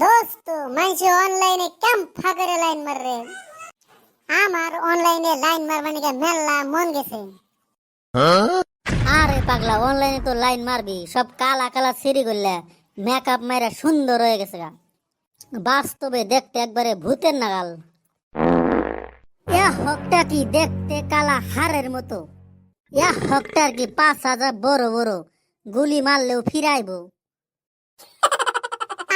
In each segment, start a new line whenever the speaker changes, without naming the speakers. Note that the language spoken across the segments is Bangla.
দোস্ত মাইছে অনলাইনে কেম ফাগরে লাইন মাররে। আমার অনলাইনে লাইন মারবা নিকে মেলা মন গেছে।
আরে পাগলা, অনলাইনে তো লাইন মারবি, সব কালা কালা সিঁড়ি করলে মেকআপ মাইরা সুন্দর হয়ে গেছে গা। বাস্তবে দেখতে একবারে ভূতের নাগাল। হকটা কি দেখতে কালা হাড়ের মতো। হকটার কি 5,000 বড় বড়, গুলি মারলেও ফিরাইবো।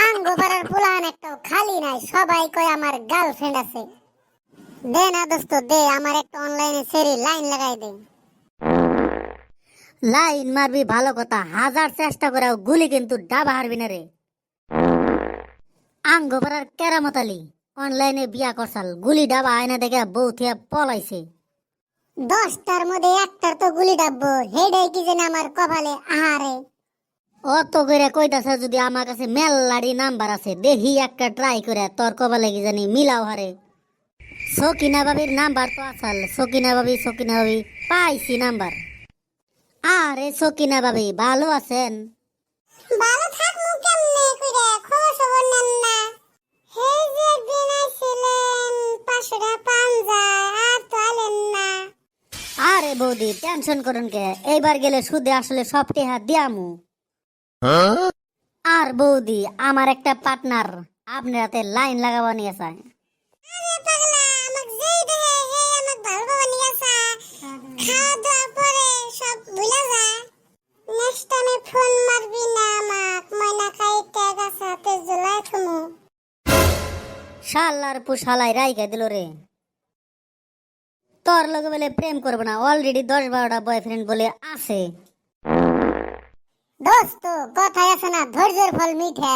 আঙ্গ পাড়ার পুলান একটাও খালি নাই, সবাই কয় আমার গার্লফ্রেন্ড আছে। দে না দোস্ত দে, আমার একটা অনলাইনে সেরি লাইন লাগাই দে।
লাইন মারবি ভালো কথা, 1000 চেষ্টা করেও গুলি কিন্তু ডাবা হারবি না রে। আঙ্গপাড়ার কেরামত আলী অনলাইনে বিয়া করছাল, গুলি ডাবা আয়না দেখে বউ থিয়া পলাইছে।
10টার মধ্যে একটার তো গুলি ডাববো, হেডে কি যেন আমার কপালে। আহারে
অত করে কইতাছে, যদি আমার কাছে মেল্লাড়ি নাম্বার আছে, দেখি একটা ট্রাই করে তোর কপালে কি জানি মিলাও হারে। সকিনা বাবির নাম্বার তো আসাল, সকিনা বাবি পাইছি নাম্বার। আরে সকিনা বাবি ভালো আছেন?
ভালো থাকমু কেমনে কইরা, খবর সবর নেন না। হে যে একদিন আইছিলেন 500 টাকা পান যায়, আর তো আইলেন না।
আরে বৌদি টেনশন করুন কে, এইবার গেলে সুদে আসলে সব টেহা দিয়ামু। আর বৌদি, আমার একটা পার্টনার আপনার হাতে লাইন লাগাবো নিয়ে চায়।
আরে পাগলা, আমাক যেই দেখে হে আমাক ভালো বাবা নিয়ে আসা। খাওয়া দাওয়া পরে সব ভুলে যা। নেক্সট টাইমে ফোন মারবি না আমাক, ময়না খাই ট্যাগ আসাতে জুলাই থুমু।
শালার পুশালাই রাইখা দিল রে। তোর লগে বলে প্রেম করবো না, অলরেডি 10-12টা বয়ফ্রেন্ড বলে আছে।
দোস্ত কথায় আছে না, ধৈর্যের ফল মিঠে।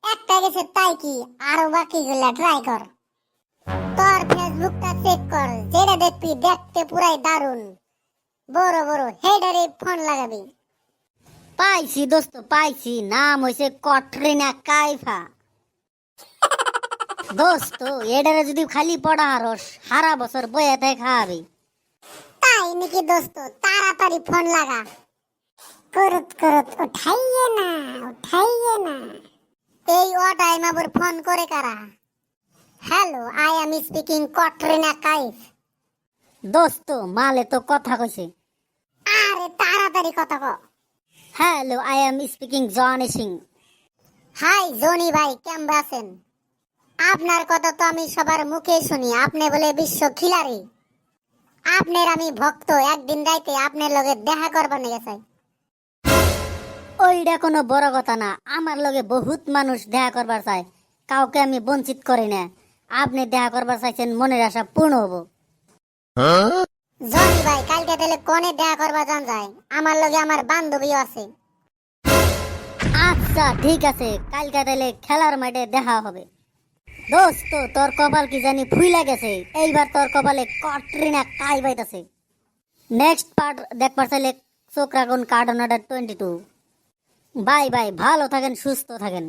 একটা গেছে তাই কি, আরো বাকি গুলা ট্রাই কর। তোর ফেসবুকটা চেক কর, যেটা দেখবি দেখতে পুরাই দারুন। বড় বড় হেডারে ফোন লাগাবি।
পাইছি দোস্ত পাইছি, নাম হইছে কটরিনা কাইফা। দোস্ত এডারে যদি খালি পড়া হারস, সারা বছর বয়ে তাই খাওয়াবি।
তাই নাকি দোস্ত, তাড়াতাড়ি ফোন লাগা। করত করত উঠাইয়ে না, উঠাইয়ে না। এই ও টাইম আবার ফোন করে কারা? Hello, I am speaking Katrina Kaif.
দোস্ত মালে তো কথা কইছে।
আরে তাড়াতাড়ি কথা কও।
Hello, I am speaking Johnny Singh.
Hi Johnny ভাই, কেমন আছেন? আপনার কথা তো আমি সবার মুখে শুনি, আপনি বলে বিশ্ব খিলাড়ি। আপনার আমি ভক্ত, একদিন রাইতে আপনার লগে দেখা করবার নিয়ে চাই।
ওইটা কোনো বড় কথা না, আমার লগে বহুত মানুষ দেখা করবার চায়, কাউকে আমি বঞ্চিত করি না। আপনি দেখা করবার চাইছেন, মনের আশা পূর্ণ হবো।
জনি ভাই, কালকে তাহলে কোনে দেখা করবা যান যায়? আমার লগে আমার বান্ধবীও আছে।
আচ্ছা ঠিক আছে, কালকে তাহলে খেলার মাঠে দেখা হবে। দোস্ত তোর কপাল কি জানি ফুইলা গেছে, এইবার তোর কপালে কটরিনা কাই বাইতাছে। নেক্সট পার্ট দেখবার চাইলে চোখ রাখুন কার্টুন 22। বাই বাই, ভালো থাকেন, সুস্থ থাকেন।